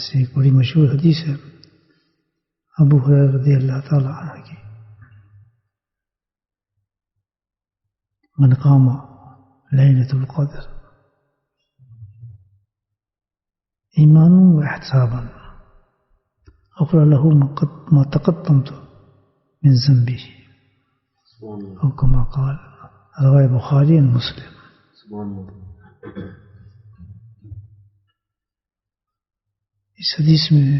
جیسے ایک بڑی مشہور حدیث ہے ابو ہریرہ رضی اللہ تعالی عنہ کی، من قام لیلۃ القدر ایمانا واحتسابا غفر له ما تقدمت من ذنبه او كما قال، رواه بخاری اور مسلم۔ اس حدیث میں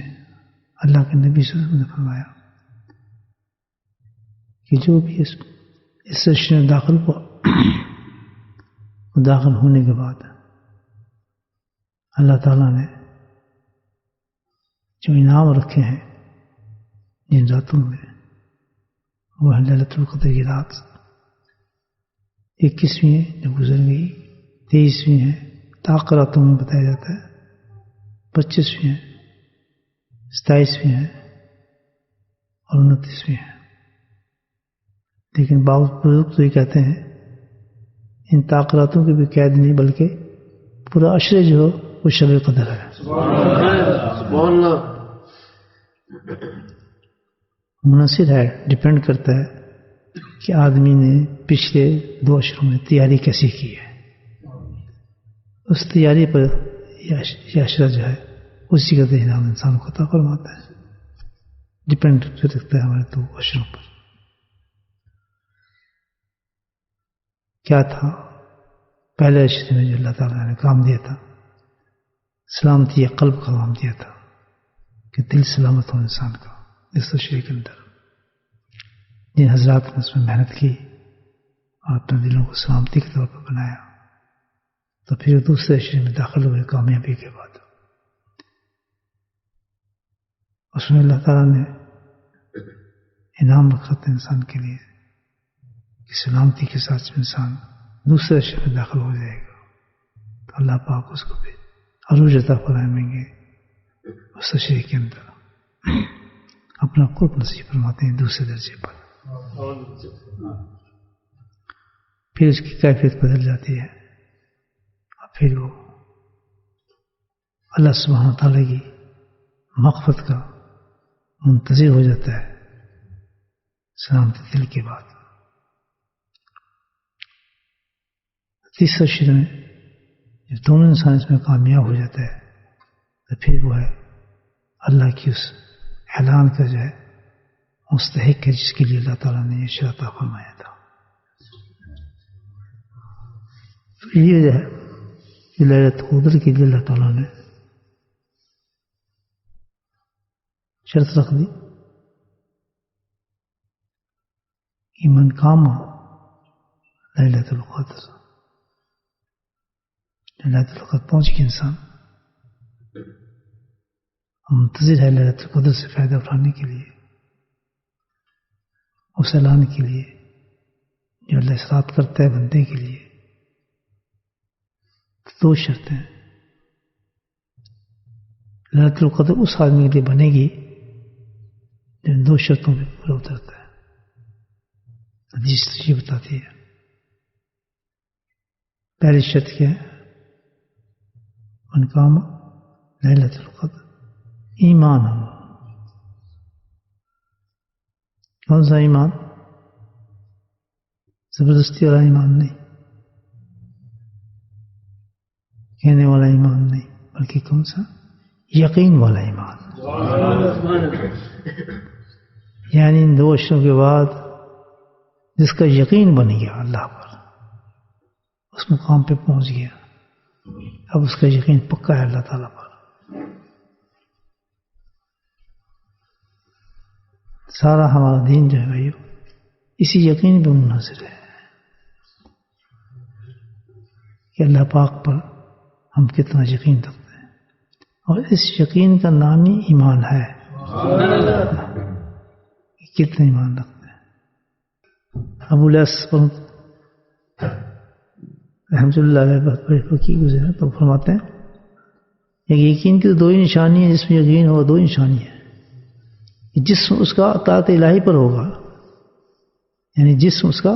اللہ کے نبی صلی اللہ علیہ وسلم نے فرمایا کہ جو بھی اس سجدے میں داخل ہوا، داخل ہونے کے بعد اللہ تعالیٰ نے جو انعام رکھے ہیں جن راتوں میں، وہ ہے لیلۃ القدر کی رات، 21ویں ہے جو گزر گئی، 23ویں ہے طاق راتوں میں بتایا جاتا ہے، 25ویں ہے، 27ویں ہے اور 29ویں ہے۔ لیکن بعض بزرگ تو یہ کہتے ہیں ان طاق راتوں کی بھی قید نہیں، بلکہ پورا عشرے جو ہو وہ شب قدر ہے۔ سبحان اللہ۔ منحصر ہے، ڈپینڈ کرتا ہے کہ آدمی نے پچھلے 2 عشروں میں تیاری کیسی کی ہے، اس تیاری پر یہ عشرہ جو ہے اسی کا انعام انسان کو عطا فرماتا ہے، ڈپینڈ کرتا ہے ہمارے 2 عشروں پر۔ کیا تھا پہلے عشرے میں جو اللہ تعالیٰ نے کام دیا تھا؟ سلامتی قلب کا کام دیا تھا کہ دل سلامت ہو انسان کا اس عشرے کے اندر۔ جن حضرات نے اس میں محنت کی اور اپنے دلوں کو سلامتی کے طور پر بنایا، تو پھر دوسرے عشرے میں داخل ہوئے کامیابی کے بعد، اس میں اللہ تعالیٰ نے انعام رکھا تھا انسان کے لیے کہ سلامتی کے ساتھ انسان دوسرے عشرے میں داخل ہو جائے گا تو اللہ پاک اس کو پھر عروج عطا فرمائیں گے، اس عشرے کے اندر اپنا قرب نصیب فرماتے ہیں دوسرے درجے پر، پھر اس کی کیفیت بدل جاتی ہے اور پھر وہ اللہ سبحانہ تعالیٰ کی مغفرت کا منتظر ہو جاتا ہے سلامتی دل کے بعد۔ تیسرے عشرے میں جب دونوں انسان اس میں کامیاب ہو جاتا ہے تو پھر وہ ہے اللہ کی اس اعلان کا جو ہے مستحق ہے جس کے لیے اللہ تعالیٰ نے یہ عشرہ عطا فرمایا تھا۔ تو یہ جو ہے کہ لیلۃ القدر کے لیے اللہ تعالیٰ نے شرط رکھ دی کہ من قام لیلۃ القدر، لیلۃ القدر پہنچ کے انسان منتظر ہے لیلۃ القدر سے فائدہ اٹھانے کے لیے، اس اعلان کے لیے جو اللہ اصرار کرتا ہے بندے کے لیے۔ 2 شرطیں، لیلۃ القدر اس آدمی کے لیے بنے گی جو 2 شرطوں پہ پورا اترتا ہے۔ حدیث یہ بتاتی ہے پہلی شرط کیا ہے؟ من قام لیلۃ القدر ایمان، کون سا ایمان؟ زبردستی والا ایمان نہیں، کہنے والا ایمان نہیں، بلکہ کون سا؟ یقین والا ایمان۔ یعنی ان 2 عشروں کے بعد جس کا یقین بن گیا اللہ پر، اس مقام پہ پہنچ گیا، اب اس کا یقین پکا ہے اللہ تعالیٰ پر۔ سارا ہمارا دین جو ہے بھائی اسی یقین پہ منحصر ہے کہ اللہ پاک پر ہم کتنا یقین رکھتے ہیں، اور اس یقین کا نام ہی ایمان ہے۔ کتنا ایمان رکھتے ہیں۔ ابو الاس رحمۃ اللہ علیہ بہت بڑے فقیہ گزرے تو فرماتے ہیں ایک یقین کی تو 2 ہی نشانی ہے، جس میں یقین ہوگا 2 نشانی ہے۔ جسم اس کا اطاعت الہی پر ہوگا، یعنی جسم اس کا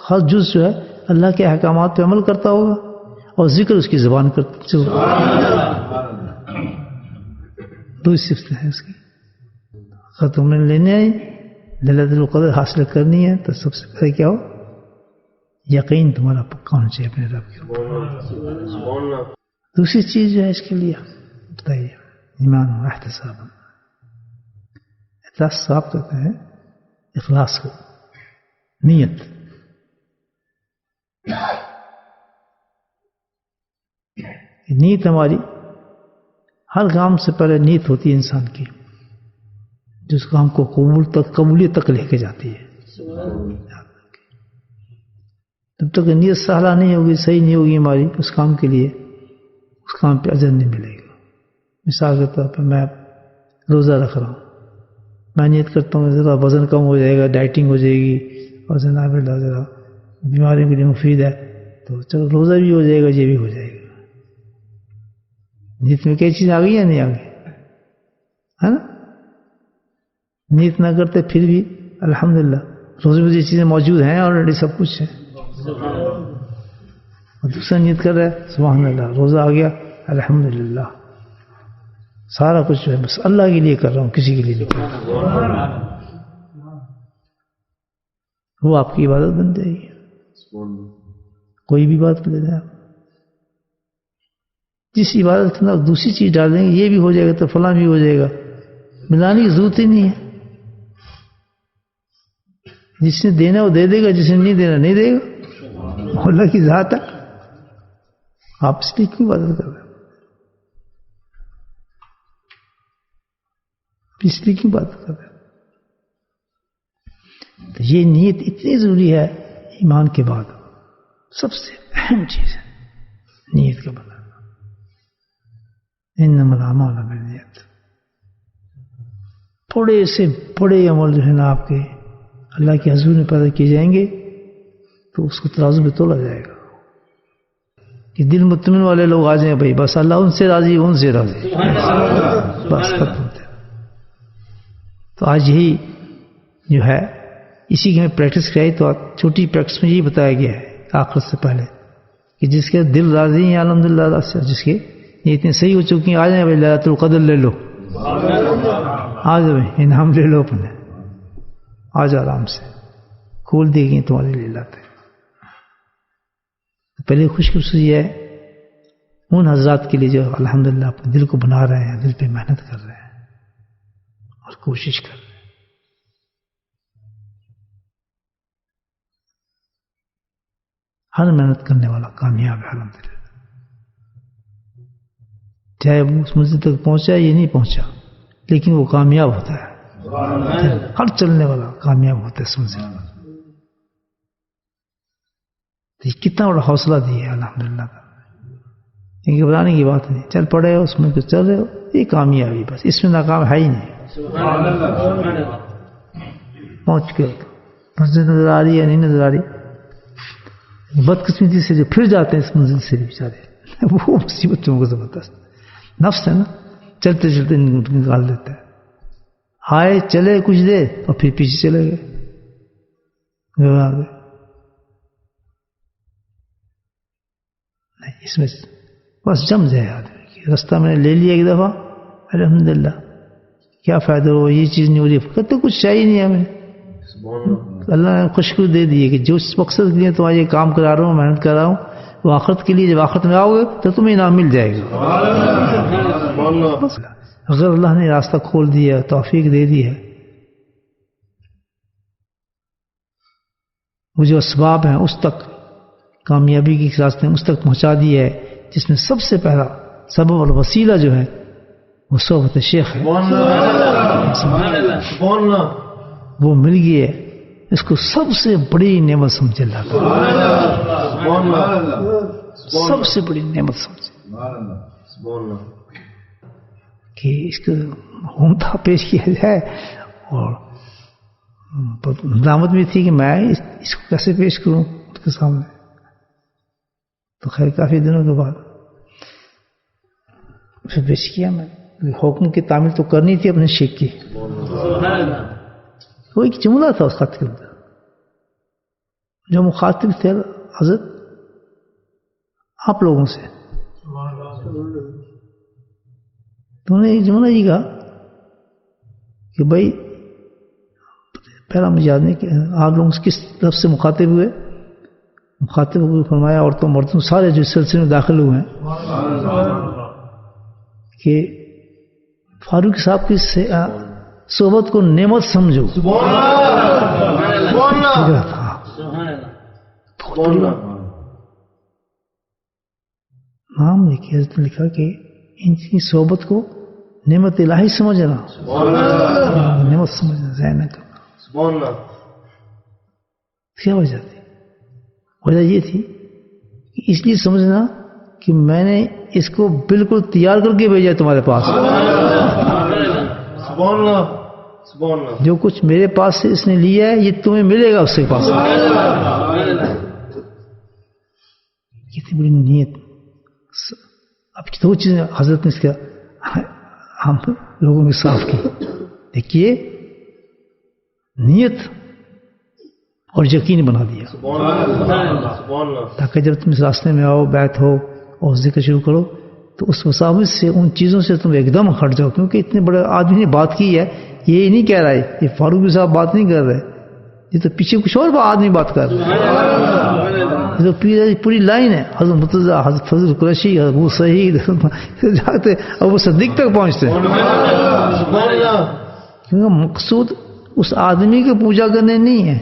ہر جز جو ہے اللہ کے احکامات پہ عمل کرتا ہوگا، اور ذکر اس کی زبان کرتا ہوگا۔ دوسری صفت ہے اس کی. اگر تم نے لینے آئی لیلۃ القدر حاصل کرنی ہے تو سب سے پہلے کیا ہو؟ یقین تمہارا پکا ہونا چاہیے اپنے رب کے اوپر. دوسری چیز جو ہے اس کے لیے بتائیے ایمان و احتساب. احتساب کہتے ہیں اخلاص کو، نیت. نیت ہماری ہر کام سے پہلے نیت ہوتی ہے انسان کی، جس کام کو قبولیت تک لے کے جاتی ہے. جب تک نیت صالحہ نہیں ہوگی، صحیح نہیں ہوگی ہماری اس کام کے لیے، اس کام پہ اجر نہیں ملے گا. مثال کے طور پہ میں روزہ رکھ رہا ہوں، میں نیت کرتا ہوں ذرا وزن کم ہو جائے گا، ڈائٹنگ ہو جائے گی اور جناب اللہ ذرا بیماریوں کے لیے مفید ہے، تو چلو روزہ بھی ہو جائے گا، یہ بھی ہو جائے گا. نیت میں کئی چیز آ گئی یا نہیں آ گئی ہے نا؟ نیت نہ کرتے پھر بھی الحمدللہ روزے میں یہ چیزیں موجود ہیں، آلریڈی سب کچھ ہے. اور دوسرا نیت کر رہا ہے سبحان اللہ روزہ آ گیا الحمدللہ، سارا کچھ جو ہے بس اللہ کے لیے کر رہا ہوں، کسی کے لیے نہیں کر رہا. وہ آپ کی عبادت بن جائے گی. کوئی بھی بات لے جائیں آپ، جس عبادت کے اندر دوسری چیز ڈال دیں گے یہ بھی ہو جائے گا تو فلاں بھی ہو جائے گا، ملانے کی ضرورت ہی نہیں ہے. جس نے دینا وہ دے دے گا، جس نے نہیں دینا نہیں دے گا. اللہ کی ذات ہے، آپ اس لیے کیوں عبادت کر رہے ہیں؟ اس لیے کیوں بات کر رہے ہیں؟ تو یہ نیت اتنی ضروری ہے ایمان کے بعد، سب سے اہم چیز ہے نیت کا بنانا. انما الاعمال بالنیات. تھوڑے سے بڑے عمل جو ہے نا آپ کے اللہ کے حضور میں پیدا کیے جائیں گے تو اس کو ترازو میں تولا جائے گا کہ دل مطمئن والے لوگ آ جائیں، بھائی بس اللہ ان سے راضی، ان سے راضی، بس ختم ہوتا ہے. تو آج یہی جو ہے اسی کی ہمیں پریکٹس کرائی. تو چھوٹی پریکٹس میں یہی بتایا گیا ہے آخرت سے پہلے کہ جس کے دل راضی ہیں الحمدللہ، جس کے یہ اتنی صحیح ہو چکی ہیں آ جائیں بھائی لیلۃ القدر لے لو، آ جاؤ بھائی انعام لے لو اپنے، آ جاؤ آرام سے، کھول دے گی تمہارے لیے لاتے. پہلے خوش خصوصی ہے ان حضرات کے لیے جو الحمدللہ اپنے دل کو بنا رہے ہیں، دل پہ محنت کر رہے ہیں اور کوشش کر رہے ہیں. ہر محنت کرنے والا کامیاب ہے الحمدللہ، چاہے وہ اس منزل تک پہنچا یا نہیں پہنچا، لیکن وہ کامیاب ہوتا ہے. ہر چلنے والا کامیاب ہوتا ہے اس منزل پر. یہ کتنا بڑا حوصلہ دیا ہے الحمدللہ کا. یہ گھبرانے کی بات نہیں، چل پڑے ہو اس میں تو چل رہے ہو، یہ کامیابی بس، اس میں ناکام ہے ہی نہیں. پہنچ کے منزل نظر آ رہی ہے نہیں نظر آ رہی، بدقسمتی سے جو پھر جاتے ہیں اس منزل سے بیچارے، وہ مصیبتوں کو زبردست نفس ہے نا، چلتے چلتے نکال دیتا ہے. آئے چلے کچھ دیر اور پھر پیچھے چلے گئے، گھبرا گئے. نہیں، اس میں بس جم جائے آدمی کی. رستہ میں نے لے لیا ایک دفعہ الحمدللہ، کیا فائدہ ہو، یہ چیز نہیں ہو رہی، کہتے کچھ چاہیے نہیں ہمیں. اللہ نے خوشخبری دے دی ہے کہ جو اس مقصد کے لیے تمہارا یہ کام کرا رہا ہوں، محنت کر رہا ہوں، وہ آخرت کے لیے، جب آخرت میں آؤ گے تو تمہیں انعام مل جائے گا. اگر اللہ نے راستہ کھول دیا، توفیق دے دی ہے، وہ جو اسباب ہیں اس تک، کامیابی کی راستے اس تک پہنچا دی ہے، جس میں سب سے پہلا سبب اور وسیلہ جو ہے وہ صحبت شیخ ہے. وہ مل گئی ہے، اس کو سب سے بڑی نعمت سمجھے اللہ تعالیٰ، سب سے بڑی نعمت سمجھے کہ اس کو عمدہ پیش کیا جائے. اور ملامت بھی تھی کہ میں اس کو کیسے پیش کروں اس کے سامنے. تو خیر کافی دنوں کے بعد اسے پیش کیا. میں حکم کی تعمیل تو کرنی تھی اپنے شیخ کی. وہ ایک جملہ تھا اس خط کے اندر، جو مخاطب تھے حضرت آپ لوگوں سے، تو انہوں نے ایک جملہ یہ کہا کہ بھائی پہلا مجھے یاد نہیں کہ آپ لوگ کس طرف سے مخاطب ہوئے. مخاطب ہوئے فرمایا عورتوں مردوں سارے جو سلسلے میں داخل ہوئے ہیں کہ فاروق صاحب کی صحبت کو نعمت سمجھو. نام لکھے حضرت نے لکھا کہ ان کی صحبت کو نعمت الہی سمجھنا, نعمت سمجھنا, ضائع نہ کرنا. کیا وجہ تھی؟ وجہ یہ تھی کہ اس لیے سمجھنا کہ میں نے اس کو بالکل تیار کر کے بھیجا تمہارے پاس. جو کچھ میرے پاس سے اس نے لیا ہے یہ تمہیں ملے گا اس کے پاس. کتنی بڑی نیت. اب دو چیزیں حضرت نے اس کا ہم لوگوں کے صاف کی. دیکھیے نیت اور یقین بنا دیا تاکہ جب تم اس راستے میں آؤ, بیعت ہو اور ذکر شروع کرو تو اس مسافت سے ان چیزوں سے تم ایک دم ہٹ جاؤ. کیونکہ اتنے بڑے آدمی نے بات کی ہے, یہ نہیں کہہ رہا ہے, یہ فاروق صاحب بات نہیں کر رہے, یہ تو پیچھے کچھ اور آدمی بات کر رہے. یہ تو پوری لائن ہے. حضرت مرتضیٰ, حضرت فضل قریشی, حضرت ابو سعید جاتے ابو صدیق تک پہنچتے. کیونکہ مقصود اس آدمی کی پوجا کرنے نہیں ہے,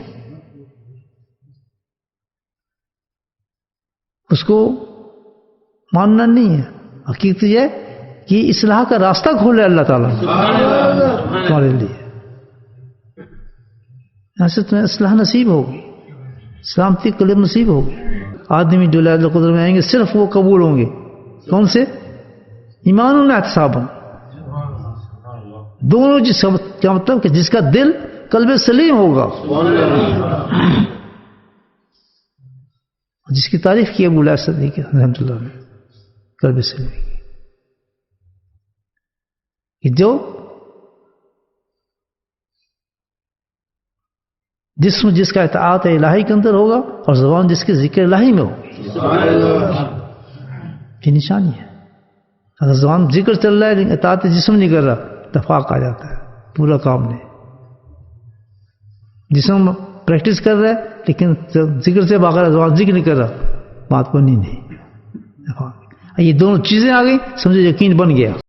اس کو ماننا نہیں ہے. حقیقت یہ ہے کہ اصلاح کا راستہ کھولے اللہ تعالیٰ تمہارے لیے. یہاں سے تمہیں اصلاح نصیب ہوگی, سلامتی قلب نصیب ہوگی. آدمی جو لائلۃ القدر میں آئیں گے صرف وہ قبول ہوں گے. کون سے؟ ایمان و احتساب. دونوں جس کا مطلب کہ جس کا دل قلب سلیم ہوگا, جس کی تعریف کی ابو الحسن صدیق رحمۃ اللہ نے قلب سلیم کی, جو جسم جس کا اطاعت الہی کے اندر ہوگا اور زبان جس کے ذکر الہی میں ہوگی. یہ نشانی ہے. اگر زبان ذکر چل رہا ہے لیکن اطاعت جسم نہیں کر رہا, اتفاق آ جاتا ہے, پورا کام نہیں. جسم پریکٹس کر رہا ہے لیکن ذکر سے باہر زبان ذکر نہیں کر رہا, بات بنی نہیں. یہ دونوں چیزیں آ گئی, سمجھو یقین بن گیا.